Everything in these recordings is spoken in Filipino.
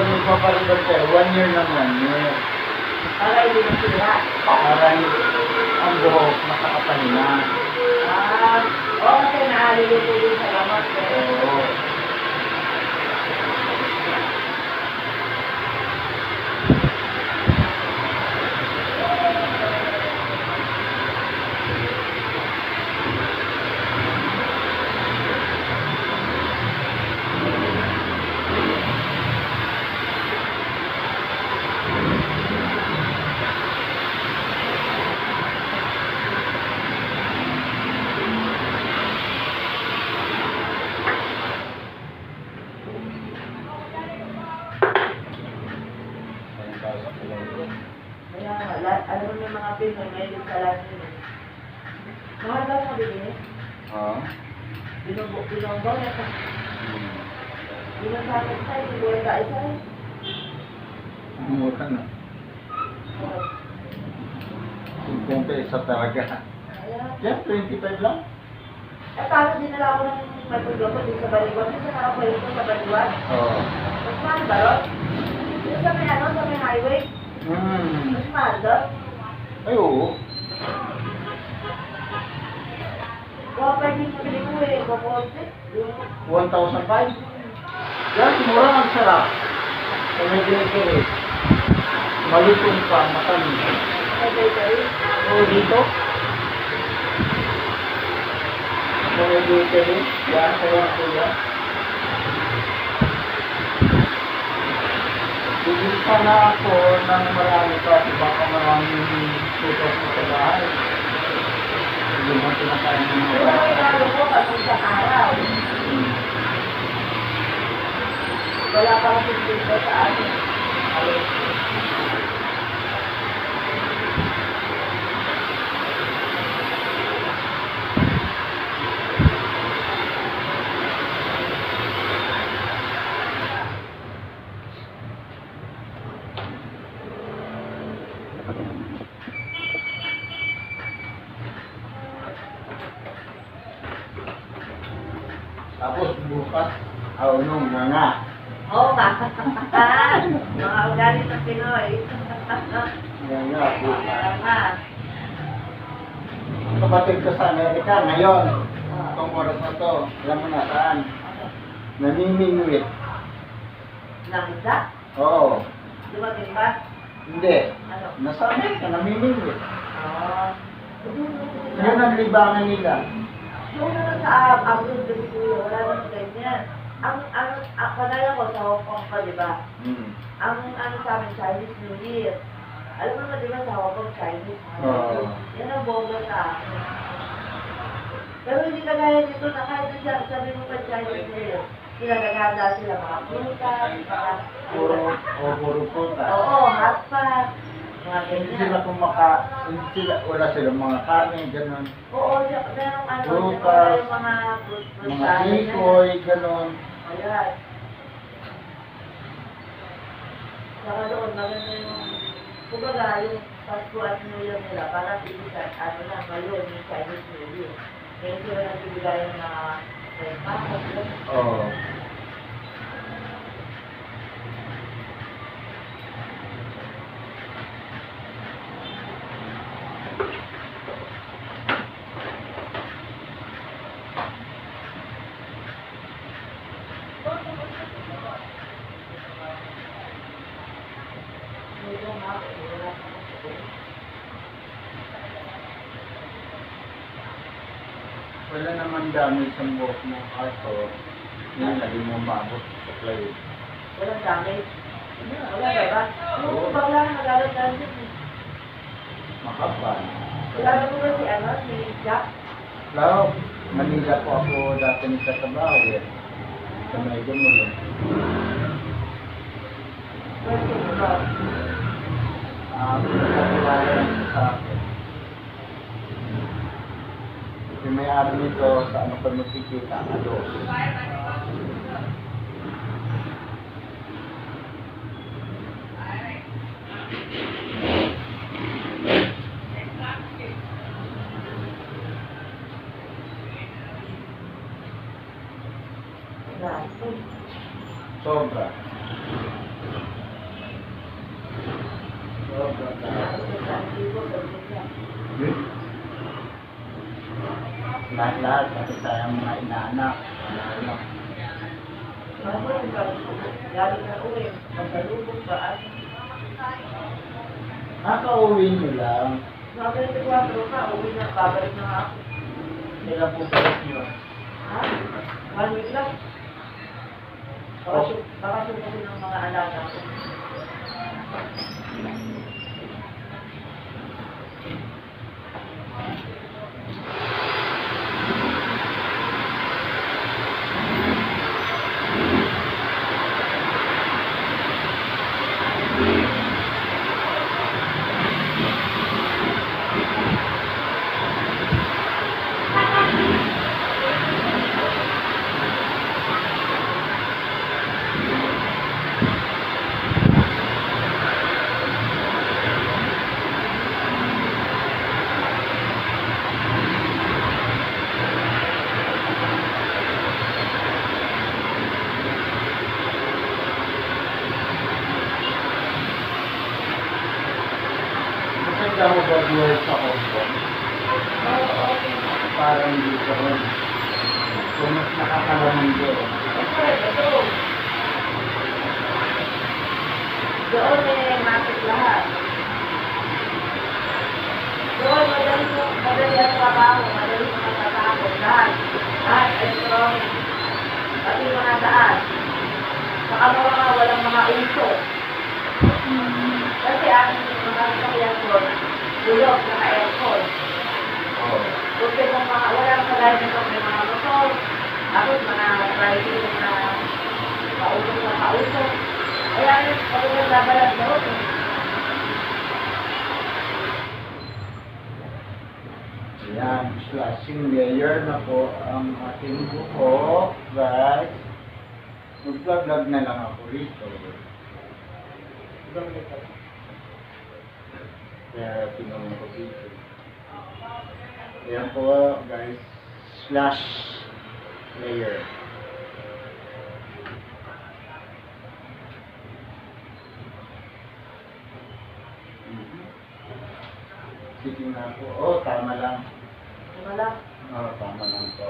Magpapalibad kayo, 1 year lang 1 year. Para hindi na sila. Para ang buhok nakakapahinga. Oo, kasi naalilito din sa lamot. Oo. Kaya, alam mo yung mga Pinoy, may listalan nila. Mga daw mo din eh. Oo. Binonggaw na sa... Binonggaw sa iyo, siguro ka isa eh. Mura na. 50 isa talaga. Yan, 25 lang. Eh, paano dinala ako ng matulog ko din sa baliwan? Kasi nakapalit ko sa baliwan. Oo. Mas mahal ba ron? Yung sa may ano, sa may highway? Mas mahal doon? Ay, oo. Kaya pwede mo din mo eh, kukunti. 1,500. Yan, mura ang sarap. Sa may ginigiri. Malutong pa, matamis. May bakery. Oo, dito. Sa may ginigiri. Yan, kaya kuya. Bibili pa na ako ng marami pa. Baka maraming tutos mo sa bahay. Hindi mo pinakain ng mga Pero bata. may lalo ko pag sa araw. Wala pang sisito sa atin. Ayun. Tapos bukas, nung nga. Oo nga. Mga ugali sa Pinoy. Nga, bukas. Tama. Kapatid ko sa Amerika ngayon, itong oras na to, alam mo na saan? Namimingwit. Nang isa? Oo. Dumating ba? Hindi. Ano? Nasa Amerika, namimingwit. Oo. Yun ang libangan nila. Yung naman sa abroad kasi kuya, wala naman ganyan. Kagaya ko sa Hong Kong pa, di ba? Ang ano sa amin, Chinese New Year. Alam mo naman, di ba, sa Hong Kong, Chinese New Year. Oo. Yan ang boga sa akin. Pero hindi kagaya dito na kahit na sabi mo pa Chinese New Year, sila naghahanda sila mga prutas, Puro prutas. Oo, hot pot, mga Hindi ganyan. sila wala silang mga karne, ganun. Oo, merong ano, Prutas, yung mga Mga tikoy, ganun. Ayan. Saka doon, maganda yung, kumbaga, yung Pasko at New Year nila, parang ibigan, ano na, ngayon, yung Chinese New Year. Kaya sila nagbibigay ng mga pasok. Oo. Wala naman damage sa buhok ng aso. Yan, lagi mo maabot sa play. Walang damage. Wala ba? Oo, bakla na nagalat din. Makapal. Wala mo ba si ano, si Jack? Lalo, Manila po ako dati nagtatrabaho eh. Sa may gumulo. Pwede mo ba? Pinakakilala lang sa akin. Yung may-ari nito sa ano pa nakikita, ados. Gasto. Sobra. Sobra ka. Lahat-lahat kasi sayang mga inaanak. Inaanak. Galing na uwi. Magsalubog ba? Nakauwi nyo lang. Sabi ko, 4 ka, uwi na, babalik na nga ako. Sila po balik nyo. Ha? 1 week lang. Bakasyon kasi ng mga alaga ko. Maganda mo ba buhay sa Hong Kong? Parang dito rin. Kung mas nakakalaman doon. Doon may market lahat. Doon madali ang trabaho, madali ang trabaho. Lahat electronic. Pati mga daan. Saka walang mga uso. Kasi aking mga sakyan ko, bulog, naka-aircon. Kasi kung walang kagaya nito, may mga motor, tapos mga driving na kausok. Kaya yun, pag nagbabalag doon. Ayan, slashing layer na po ang ating buhok, guys. Mag-vlog na lang ako rito. Kaya tinanong ko dito. Ayan po guys, slash layer. Sige na po. Oh, tama lang. Wala. Oh, tama lang po.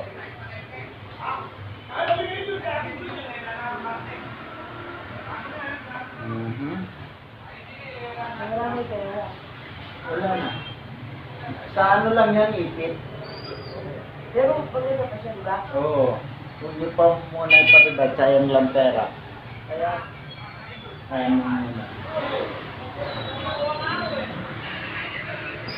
Marami pera. Wala na. Sa ano lang yan, ipit? Pero pag ito pa siya, diba? Oo. Kung nyo pa muna ipatibad, sayang lang pera. Kaya, Sayang muna.